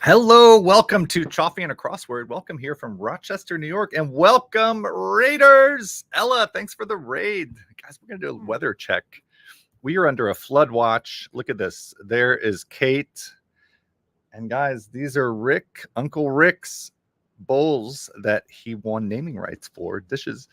Hello, welcome to Choffy and a Crossword. Welcome here from Rochester, New York, and welcome Raiders. Ella, thanks for the raid. Guys, we're going to do a weather check. We are under a flood watch. Look at this. There is Kate. And guys, these are Uncle Rick's bowls that he won naming rights for. Dishes.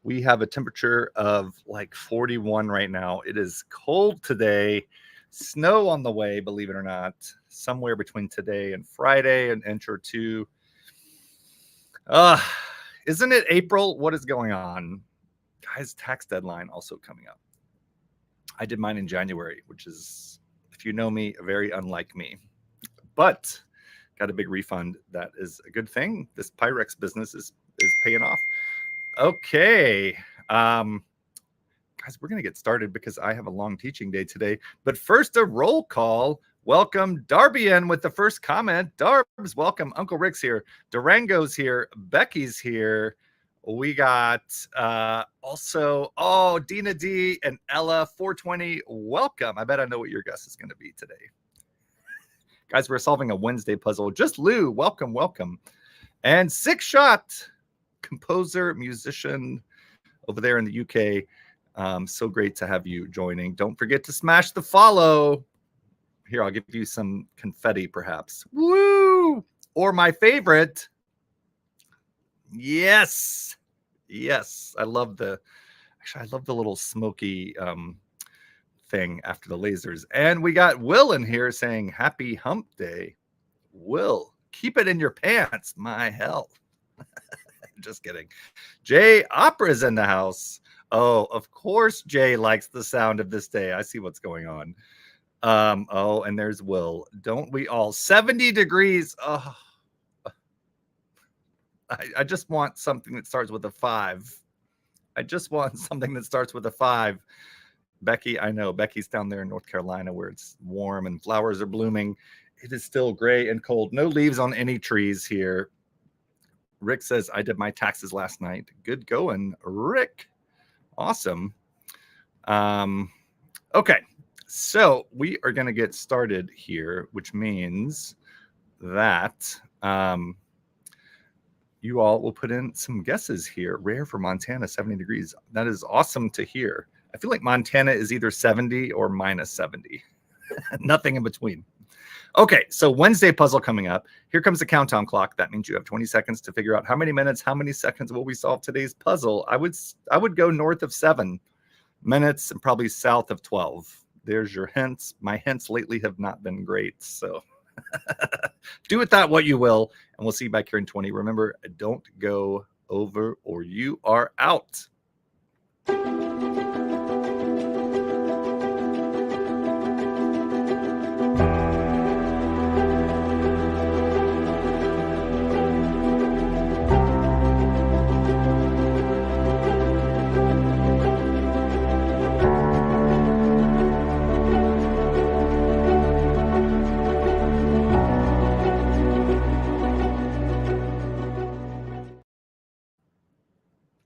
We have a temperature of like 41 right now. It is cold today. Snow on the way, believe it or not, somewhere between today and Friday, an inch or two. Isn't it April? What is going on? Guys, tax deadline also coming up. I did mine in January, which is, if you know me, very unlike me. But got a big refund. That is a good thing. This Pyrex business is paying off. Okay. Guys, we're going to get started because I have a long teaching day today. But first, a roll call. Welcome Darby in with the first comment. Darbs, welcome. Uncle Rick's here. Durango's here. Becky's here. We got also, Dina D and Ella 420. Welcome. I bet I know what your guess is going to be today. Guys, we're solving a Wednesday puzzle. Just Lou, welcome, welcome. And Six Shot, composer, musician over there in the UK. So great to have you joining. Don't forget to smash the follow. Here, I'll give you some confetti, perhaps. Woo! Or my favorite. Yes. Yes. I love the little smoky thing after the lasers. And we got Will in here saying happy hump day. Will, keep it in your pants. My hell. Just kidding. Jay Opera's in the house. Oh, of course Jay likes the sound of this day. I see what's going on. And there's Will. Don't we all? 70 degrees. Oh, I just want something that starts with a 5. I just want something that starts with a 5. Becky, I know. Becky's down there in North Carolina where it's warm and flowers are blooming. It is still gray and cold. No leaves on any trees here. Rick says, I did my taxes last night. Good going, Rick. Awesome. Okay, so we are going to get started here, which means that you all will put in some guesses here. Rare for Montana, 70 degrees. That is awesome to hear. I feel like Montana is either 70 or minus 70. Nothing in between. Okay, so Wednesday puzzle coming up. Here comes the countdown clock. That means you have 20 seconds to figure out how many minutes, how many seconds will we solve today's puzzle. I would go north of 7 minutes and probably south of 12. There's your hints. My hints lately have not been great, so do with that what you will, and we'll see you back here in 20. Remember, don't go over or you are out.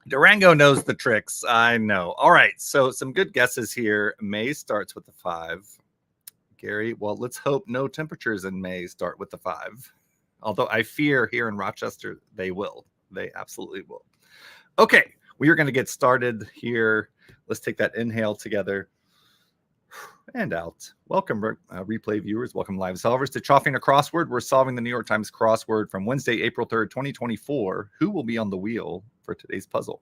Durango knows the tricks. I know. All right. So some good guesses here. May starts with the 5. Gary, well, let's hope no temperatures in May start with the 5. Although I fear here in Rochester, they will. They absolutely will. Okay. We are going to get started here. Let's take that inhale together and out. Welcome, replay viewers. Welcome, live solvers, to Choffing a Crossword. We're solving the New York Times crossword from Wednesday, April 3rd, 2024. Who will be on the wheel for today's puzzle?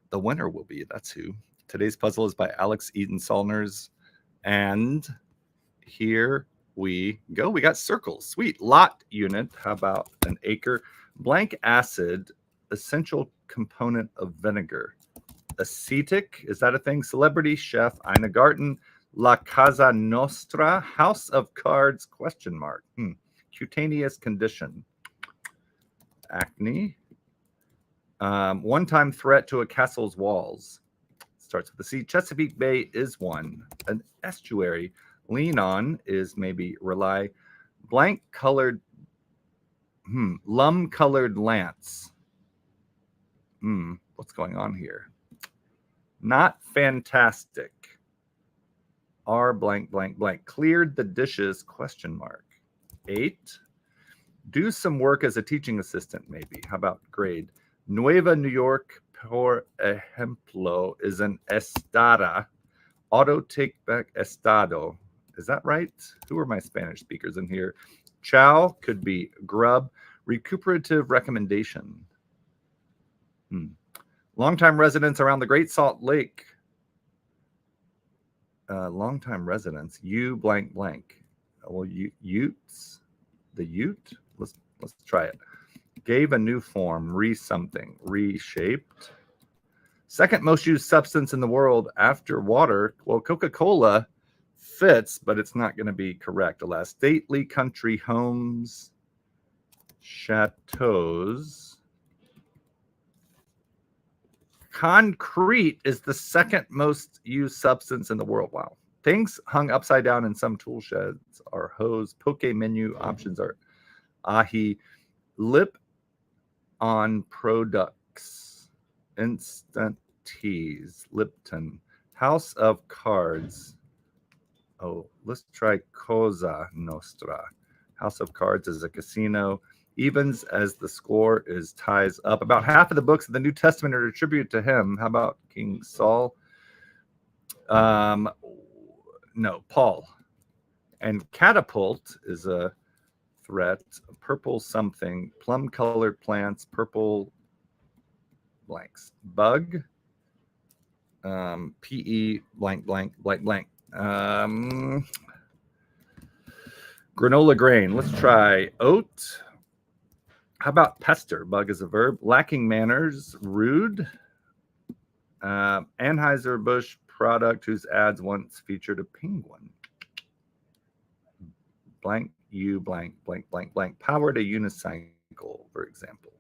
The winner will be. That's who. Today's puzzle is by Alex Eaton Solners. And here we go. We got circles. Sweet. Lot unit. How about an acre? Blank acid, essential component of vinegar. Acetic. Is that a thing? Celebrity chef Ina Garten. La Casa Nostra, House of Cards, question mark. Cutaneous condition. Acne. One-time threat to a castle's walls. Starts with a C. Chesapeake Bay is one. An estuary. Lean on is maybe rely. Blank-colored, lum-colored lance. What's going on here? Not fantastic. R blank blank blank. Cleared the dishes, question mark. 8. Do some work as a teaching assistant, maybe. How about grade? Nueva New York, por ejemplo, is an estada. Auto take back estado. Is that right? Who are my Spanish speakers in here? Chow could be grub. Recuperative recommendation. Longtime residents around the Great Salt Lake. Longtime residents. You blank blank. Well, Utes. The Ute. Let's try it. Gave a new form. Something. Reshaped. Second most used substance in the world after water. Well, Coca-Cola fits, but it's not going to be correct. Alas, stately country homes, chateaus. Concrete is the second most used substance in the world. Wow. Things hung upside down in some tool sheds are hose. Poke menu options are ahi. Lip on products. Instant teas. Lipton. House of cards. Oh, let's try Cosa Nostra. House of Cards is a casino. Evens as the score is ties up. About half of the books of the New Testament are attributed to him. How about King Saul? No, Paul. And catapult is a threat. Purple something. Plum-colored plants. Purple blanks. Bug. PE blank blank blank blank. Granola grain. Let's try oat. How about pester? Bug is a verb. Lacking manners. Rude. Anheuser-Busch product whose ads once featured a penguin. Blank you blank blank blank blank. Powered a unicycle, for example.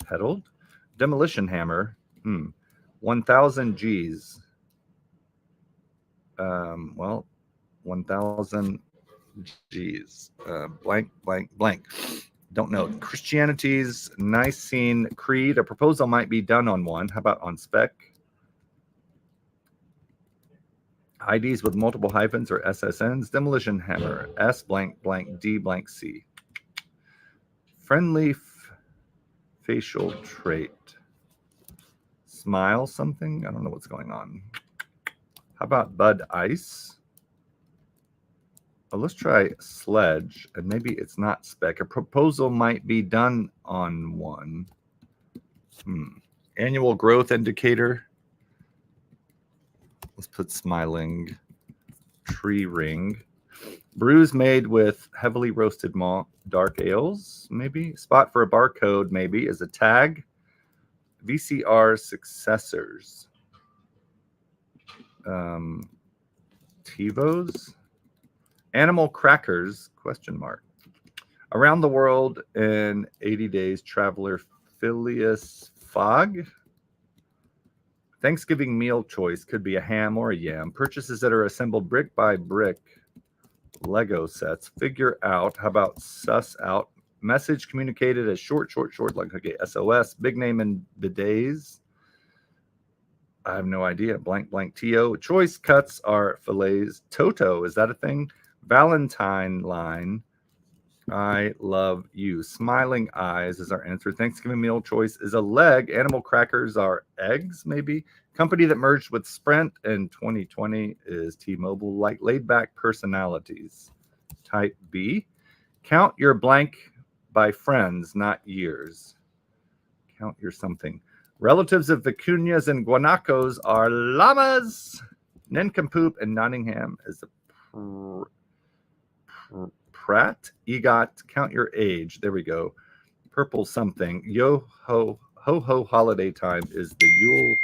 Pedaled. Demolition hammer. 1,000 G's. Well, 1,000 G's. Blank, blank, blank. Don't know. Christianity's Nicene Creed. A proposal might be done on one. How about on spec? IDs with multiple hyphens or SSNs. Demolition hammer. S blank blank D blank C. Friendly facial trait. Smile something? I don't know what's going on. How about Bud Ice? Oh, let's try sledge, and maybe it's not spec. A proposal might be done on one. Annual growth indicator. Let's put smiling. Tree ring. Brews made with heavily roasted malt. Dark ales, maybe. Spot for a barcode, maybe, is a tag. VCR successors. TiVos. Animal crackers, question mark. Around the world in 80 days, traveler Phileas Fogg. Thanksgiving meal choice could be a ham or a yam. Purchases that are assembled brick by brick. Lego sets. Figure out. How about suss out? Message communicated as short, like okay, SOS. Big name in bidets. I have no idea. Blank, blank, TO. Choice cuts are fillets. Toto, is that a thing? Valentine line. I love you. Smiling eyes is our answer. Thanksgiving meal choice is a leg. Animal crackers are eggs, maybe. Company that merged with Sprint in 2020 is T-Mobile. Like laid-back personalities. Type B. Count your blank by friends, not years. Count your something. Relatives of vicuñas and guanacos are llamas. Nincompoop in Nottingham is a Pratt. EGOT, count your age. There we go. Purple something. Yo-ho, ho-ho holiday time is the Yule.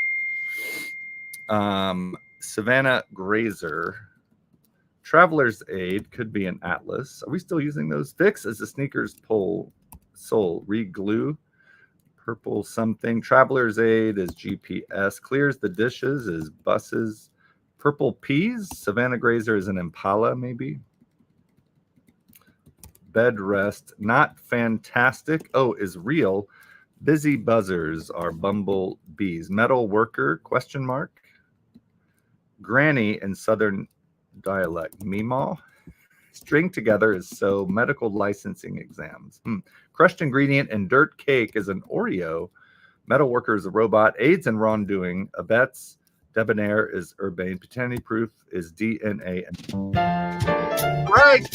Savannah Grazer. Traveler's Aid could be an atlas. Are we still using those? Fix is a sneakers pole. Soul. Re-glue. Purple something. Traveler's Aid is GPS. Clears the dishes is buses. Purple peas. Savannah Grazer is an Impala, maybe. Bed rest. Not fantastic. Oh, is real. Busy buzzers are bumblebees. Metal worker, question mark. Granny in Southern dialect. Meemaw. string together is so medical licensing exams. Crushed ingredient in dirt cake is an Oreo. Metal worker is a robot. AIDS and wrongdoing. Abets. Debonair is urbane. Paternity proof is DNA. Right.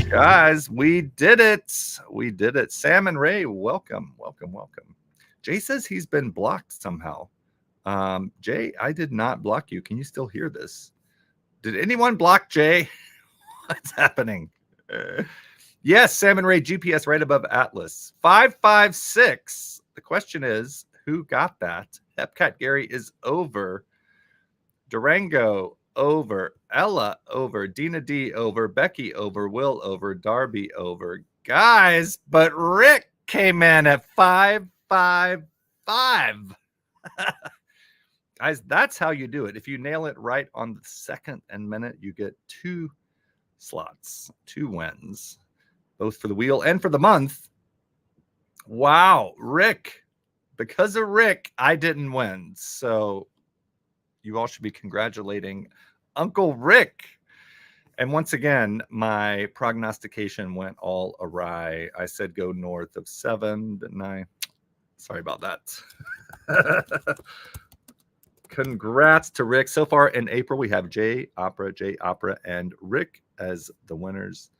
Guys, we did it. We did it. Sam and Ray, welcome. Welcome, welcome. Jay says he's been blocked somehow. Jay, I did not block you. Can you still hear this? Did anyone block Jay? What's happening? Yes, Sam and Ray, GPS right above Atlas. 556. The question is, who got that? Epcat Gary is over. Durango over. Ella over. Dina D over. Becky over. Will over. Darby over. Guys, but Rick came in at 555. Guys, that's how you do it. If you nail it right on the second and minute, you get 2 slots, 2 wins, both for the wheel and for the month. Wow, Rick. Because of Rick, I didn't win. So you all should be congratulating Uncle Rick. And once again, my prognostication went all awry. I said go north of 7, didn't I? Sorry about that. Congrats to Rick. So far in April, we have Jay Opera, and Rick as the winners.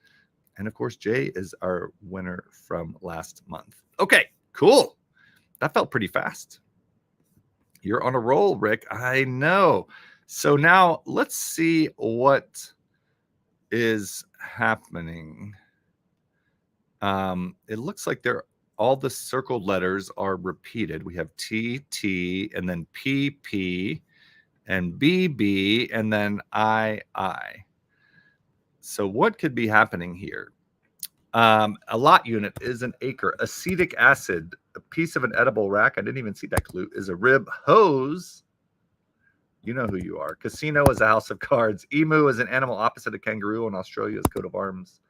And of course, Jay is our winner from last month. Okay, cool. That felt pretty fast. You're on a roll, Rick. I know. So now let's see what is happening. It looks like all the circled letters are repeated. We have T, T, and then P, P, and B, B, and then I. So what could be happening here? A lot unit is an acre. Acetic acid, a piece of an edible rack. I didn't even see that clue. Is a rib. Hose. You know who you are. Casino is a house of cards. Emu is an animal opposite of kangaroo in Australia's coat of arms.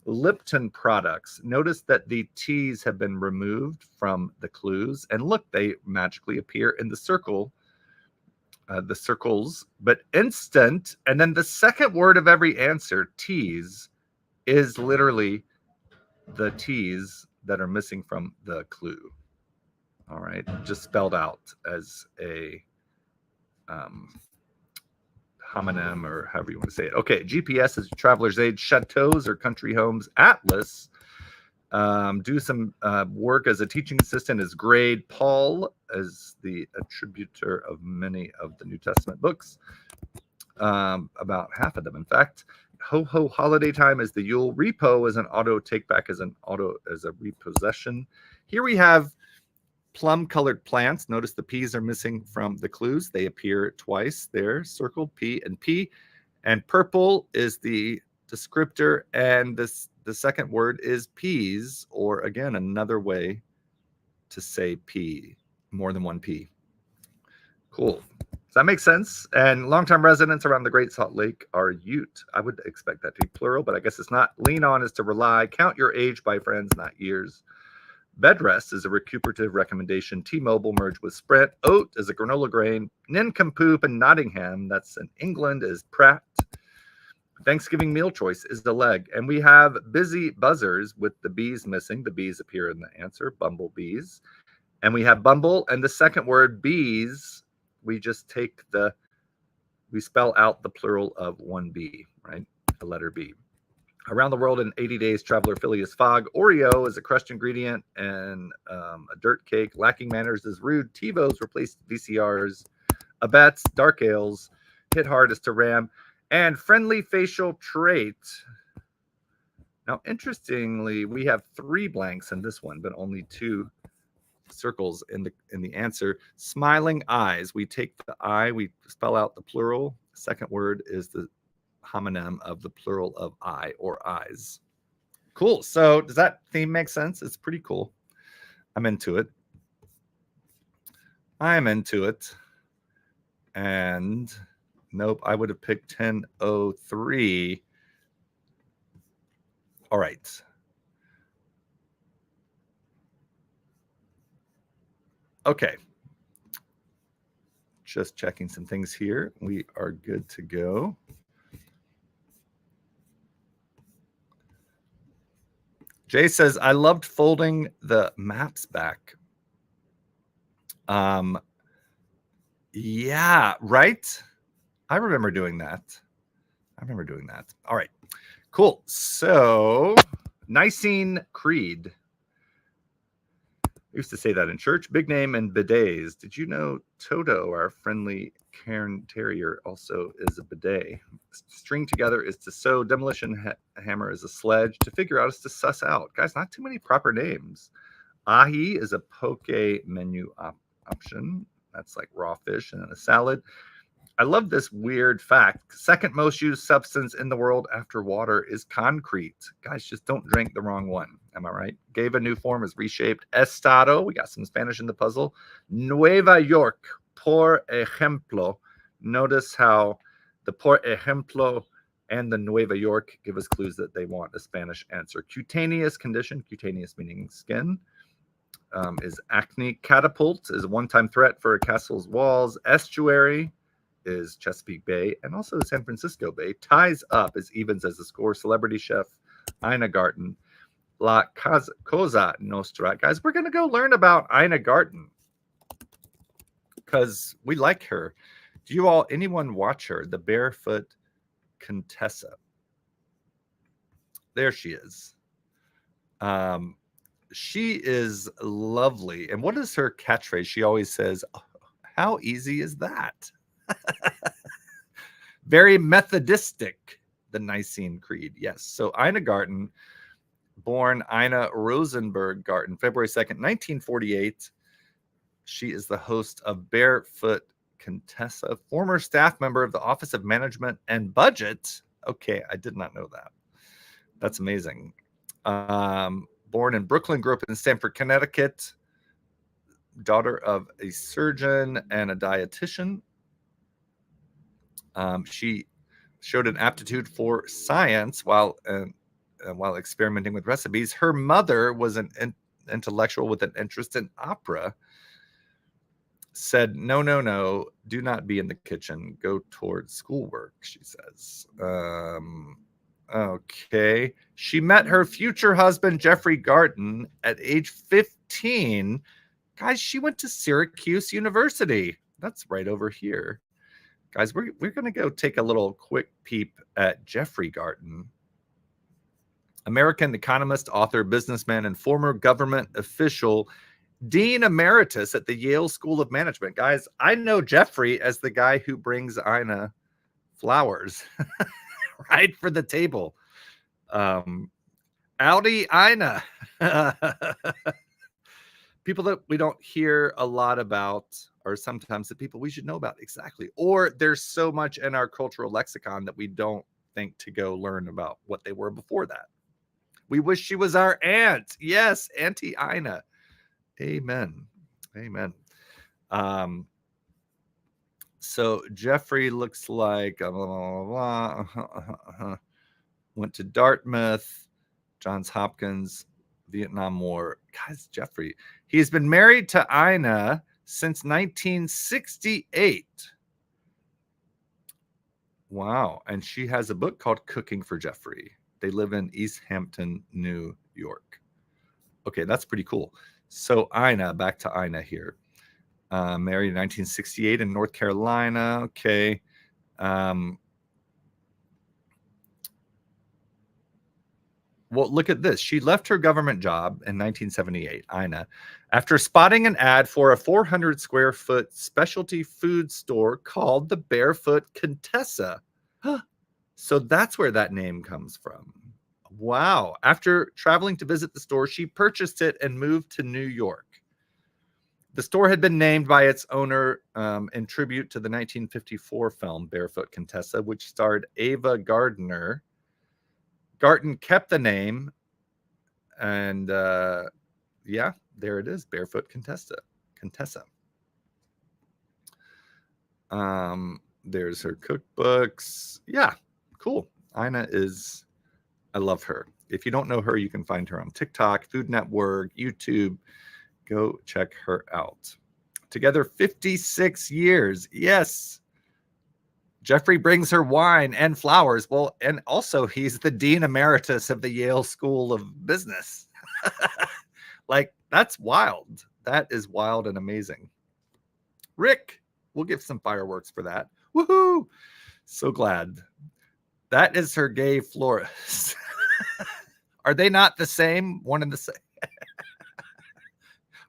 Lipton products. Notice that the T's have been removed from the clues. And look, they magically appear in the circle. The circles, but instant. And then the second word of every answer, T's, is literally the T's that are missing from the clue. All right, just spelled out as a homonym or however you want to say it. Okay, GPS is traveler's aid. Chateaus or country homes. Atlas. Do some work as a teaching assistant is grade. Paul as the attributor of many of the New Testament books. About half of them, in fact. Ho-ho holiday time is the Yule. Repo is an auto. Take back as a repossession. Here we have plum-colored plants. Notice the P's are missing from the clues. They appear twice there, circled P and P. And purple is the descriptor, and the second word is peas, or again, another way to say P, more than one P. Cool. Does that make sense? And longtime residents around the Great Salt Lake are Ute. I would expect that to be plural, but I guess it's not. Lean on is to rely. Count your age by friends, not years. Bed rest is a recuperative recommendation. T-Mobile merged with Sprint. Oat is a granola grain. Nincompoop in Nottingham, that's in England, is Pratt. Thanksgiving meal choice is the leg. And we have busy buzzers with the bees missing. The bees appear in the answer, bumblebees. And we have bumble, and the second word, bees, we just we spell out the plural of one bee, right? The letter B. Around the world in 80 days, traveler Phileas Fogg. Oreo is a crushed ingredient and a dirt cake. Lacking manners is rude. TiVos replaced VCRs. Abets, dark ales. Hit hard is to ram. And friendly facial trait. Now, interestingly, we have 3 blanks in this one, but only 2 circles in the answer. Smiling eyes. We take the I, we spell out the plural. The second word is the homonym of the plural of I or eyes. Cool. So does that theme make sense? It's pretty cool. I'm into it. I'm into it. And nope, I would have picked 10:03. All right. Okay. Just checking some things here. We are good to go. Jay says, I loved folding the maps back. Yeah, right? I remember doing that. All right, cool. So, Nicene Creed. I used to say that in church. Big name and bidets. Did you know Toto, our friendly Cairn Terrier, also is a bidet? String together is to sew. Demolition hammer is a sledge. To figure out is to suss out. Guys, not too many proper names. Ahi is a poke menu option. That's like raw fish and then a salad. I love this weird fact. Second most used substance in the world after water is concrete. Guys, just don't drink the wrong one. Am I right? Gave a new form, is reshaped. Estado, we got some Spanish in the puzzle. Nueva York, por ejemplo. Notice how the por ejemplo and the Nueva York give us clues that they want a Spanish answer. Cutaneous condition, cutaneous meaning skin, is acne. Catapult is a one-time threat for a castle's walls. Estuary is Chesapeake Bay and also San Francisco Bay. Ties up is evens as a score. Celebrity chef, Ina Garten. La Cosa Nostra. Guys, we're going to go learn about Ina Garten because we like her. Do you all, anyone watch her? The Barefoot Contessa. There she is. She is lovely. And what is her catchphrase? She always says, oh, how easy is that? Very Methodistic, the Nicene Creed. Yes. So Ina Garten, born Ina Rosenberg Garten, February 2nd, 1948. She is the host of Barefoot Contessa, former staff member of the Office of Management and Budget. Okay, I did not know that. That's amazing. Born in Brooklyn, grew up in Stamford, Connecticut. Daughter of a surgeon and a dietitian. She showed an aptitude for science while experimenting with recipes. Her mother was an intellectual with an interest in opera. Said, no, do not be in the kitchen. Go towards schoolwork, she says. Okay. She met her future husband, Jeffrey Garten, at age 15. Guys, she went to Syracuse University. That's right over here. Guys, we're going to go take a little quick peep at Jeffrey Garten. American economist, author, businessman, and former government official, Dean Emeritus at the Yale School of Management. Guys, I know Jeffrey as the guy who brings Ina flowers, right, for the table. Howdy, Ina. People that we don't hear a lot about are sometimes the people we should know about. Exactly. Or there's so much in our cultural lexicon that we don't think to go learn about what they were before that. We wish she was our aunt. Yes, Auntie Ina. Amen. Amen. So Jeffrey looks like blah, blah, blah, went to Dartmouth, Johns Hopkins, Vietnam War. Guys, Jeffrey. He's been married to Ina since 1968. Wow. And she has a book called Cooking for Jeffrey. They live in East Hampton, New York. Okay, that's pretty cool. So Ina, back to Ina here. Married in 1968 in North Carolina. Okay. Well, look at this. She left her government job in 1978, Ina, after spotting an ad for a 400 square foot specialty food store called the Barefoot Contessa. So that's where that name comes from. Wow. After traveling to visit the store, she purchased it and moved to New York. The store had been named by its owner in tribute to the 1954 film Barefoot Contessa, which starred Ava Gardner. Garten kept the name, and yeah, there it is, Barefoot Contessa. There's her cookbooks. Yeah, cool. Ina is, I love her. If you don't know her, you can find her on TikTok, Food Network, YouTube. Go check her out. Together 56 years. Yes. Jeffrey brings her wine and flowers. Well, and also he's the Dean Emeritus of the Yale School of Business. Like, that's wild. That is wild and amazing. Rick, we'll give some fireworks for that. Woohoo! So glad. That is her gay florist. Are they not the same? One and the same.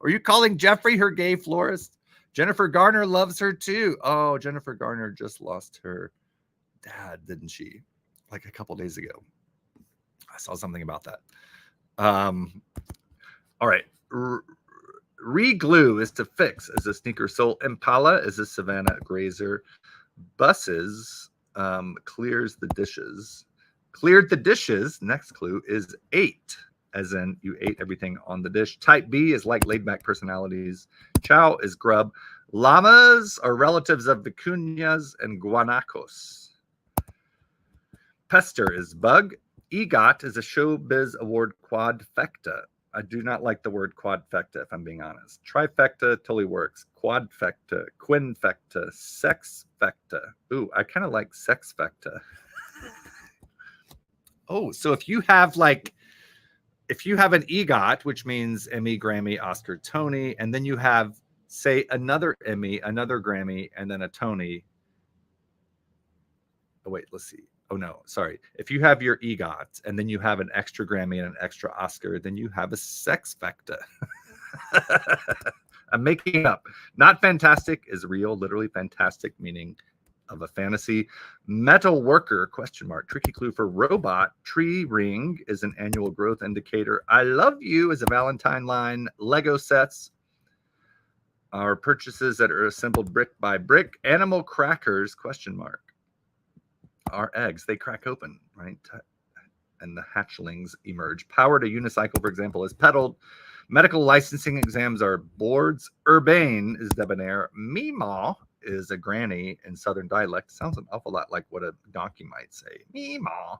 Are you calling Jeffrey her gay florist? Jennifer Garner loves her too. Oh, Jennifer Garner just lost her dad, didn't she? Like a couple days ago. I saw something about that. All right. Re-glue is to fix as a sneaker sole. Impala is a Savannah grazer. Buses clears the dishes. Cleared the dishes. Next clue is ate, as in you ate everything on the dish. Type B is like laid-back personalities. Chow is grub. Llamas are relatives of vicuñas and guanacos. Pester is bug. EGOT is a Showbiz Award quadfecta. I do not like the word quadfecta, if I'm being honest. Trifecta totally works. Quadfecta, quinfecta, sexfecta. Ooh, I kind of like sexfecta. Oh, so if you have an EGOT, which means Emmy, Grammy, Oscar, Tony, and then you have, say, another Emmy, another Grammy, and then a Tony. Oh, wait, let's see. Oh, no, sorry. If you have your EGOT and then you have an extra Grammy and an extra Oscar, then you have a sexfecta. I'm making it up. Not fantastic is real, literally fantastic, meaning of a fantasy. Metal worker, question mark. Tricky clue for robot. Tree ring is an annual growth indicator. I love you is a Valentine line. Lego sets are purchases that are assembled brick by brick. Animal crackers, question mark, are eggs. They crack open, right? And the hatchlings emerge. Power to unicycle, for example, is pedaled. Medical licensing exams are boards. Urbane is debonair. Meemaw is a granny in Southern dialect. Sounds an awful lot like what a donkey might say. Meemaw.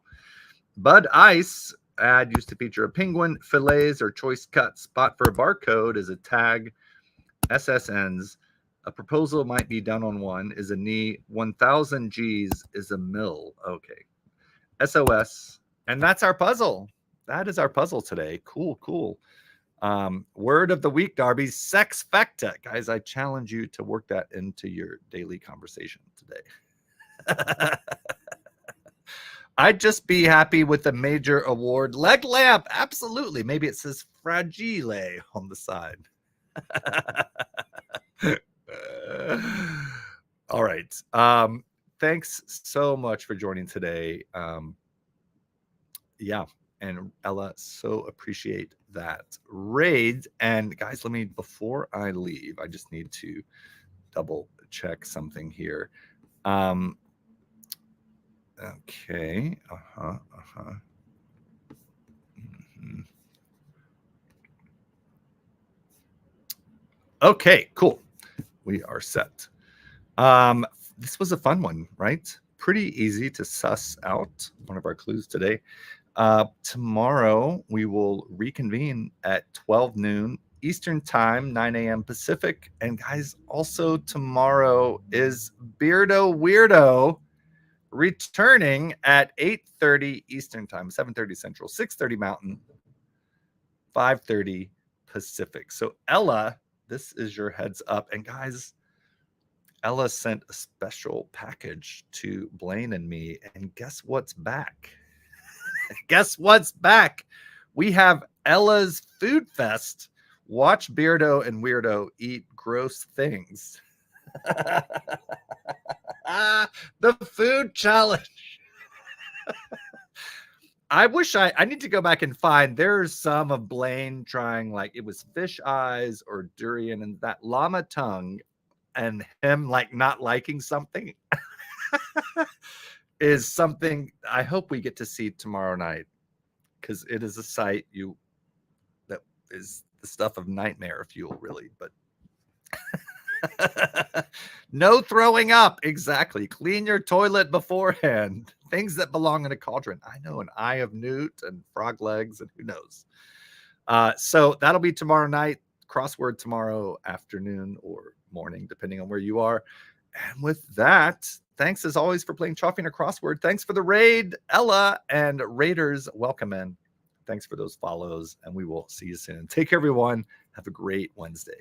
Bud Ice ad used to feature a penguin. Fillets or choice cuts. Spot for a barcode is a tag. SSNs. A proposal might be done on one is a knee. 1,000 G's is a mill. Okay. SOS. And that's our puzzle. That is our puzzle today. Cool, cool. Word of the week, Darby, sexfecta. Guys, I challenge you to work that into your daily conversation today. I'd just be happy with a major award. Leg lamp, absolutely. Maybe it says fragile on the side. All right. Thanks so much for joining today. Yeah. And Ella, so appreciate that raid. And guys, before I leave, I just need to double check something here. Okay. Mm-hmm. Okay, cool. We are set. This was a fun one, right? Pretty easy to suss out. One of our clues today. Tomorrow we will reconvene at 12 noon Eastern time, 9 a.m. Pacific. And guys, also tomorrow is Beardo Weirdo returning at 8:30 Eastern time, 7:30 Central, 6:30 Mountain, 5:30 Pacific. So Ella, this is your heads up. And guys, Ella sent a special package to Blaine and me. And guess what's back? Guess what's back? We have Ella's Food Fest. Watch Beardo and Weirdo eat gross things. The food challenge. I wish I need to go back and find. There's some of Blaine trying, like, it was fish eyes or durian and that llama tongue, and him like not liking something is something I hope we get to see tomorrow night, because it is a sight that is the stuff of nightmare fuel, really. But no throwing up. Exactly. Clean your toilet beforehand. Things that belong in a cauldron. I know, an eye of newt and frog legs and who knows. So that'll be tomorrow night. Crossword tomorrow afternoon or morning, depending on where you are. And with that, Thanks as always for playing Choffy and a Crossword. Thanks for the raid, Ella, and Raiders. Welcome in. Thanks for those follows, and we will see you soon. Take care, everyone. Have a great Wednesday.